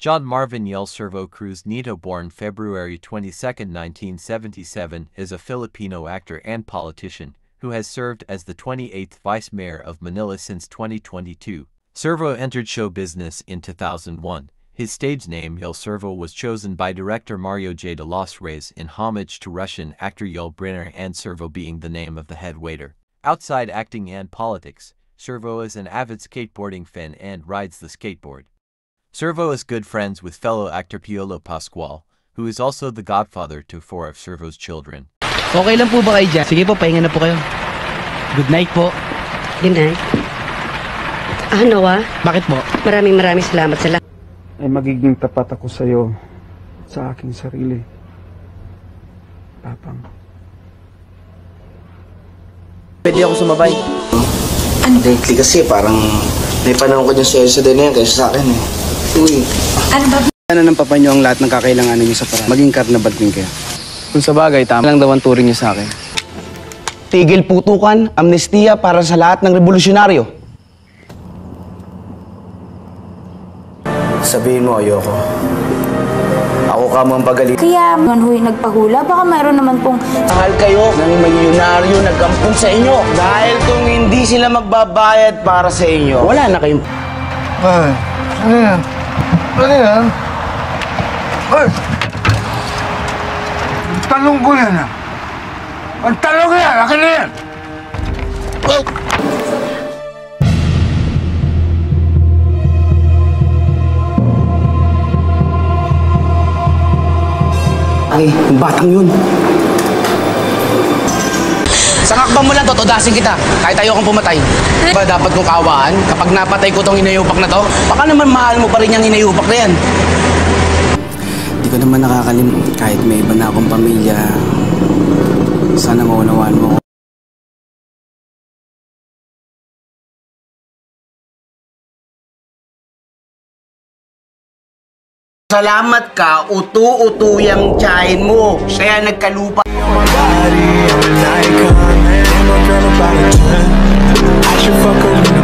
John Marvin Yel Servo Cruz Nieto, born February 22, 1977, is a Filipino actor and politician who has served as the 28th Vice Mayor of Manila since 2022. Servo entered show business in 2001. His stage name Yel Servo was chosen by director Mario J. de los Reyes in homage to Russian actor Yul Brynner, and Servo being the name of the head waiter. Outside acting and politics, Servo is an avid skateboarding fan and rides the skateboard. Servo is good friends with fellow actor Piolo Pascual, who is also the godfather to 4 of Servo's children. Okay lang po ba kayo dyan? Sige po, pahinga na po kayo. Good night po. Good night. Noah? Bakit po? Maraming salamat sa lahat. Ay magiging tapat ako sa iyo, sa aking sarili. Papang. Pwede ako sumabay. Lately kasi parang may panahon ko dyan sa Elsa din yan kaysa sa akin eh. Uy. Ano ba? Ano ng papa niyo ang lahat ng kakailanganan niyo sa paraan? Maging carnival queen kayo. Kung sa bagay, tama lang daw ang turing niya sa akin. Tigil putukan, amnestiya para sa lahat ng revolusyonaryo. Sabihin mo, ayoko. Ako ka mo ang pagalit. Kaya huy nagpahula, baka mayroon naman pong... Mahal kayo ng milyonaryo nagkampun sa inyo. Dahil kung hindi sila magbabayad para sa inyo, wala na kayong... Ay, ano yan? Ano yan? Ay! Ang talong ko yan ah! Ang talong ko yan! Akin na yan! Oh! Ay, yung batang yun. Sa kakbang mo lang, totodasin kita. Kahit ayaw kang pumatay. Ba dapat kong kawaan kapag napatay ko tong inayupak na to? Baka naman mahal mo pa rin yung inayupak na yan. Hindi ko naman nakakalimut. Kahit may iba na akong pamilya, sana maunawaan mo. Salamat ka, utu-utu yung tiyahin mo. Kaya nagkalupa. I should fuck her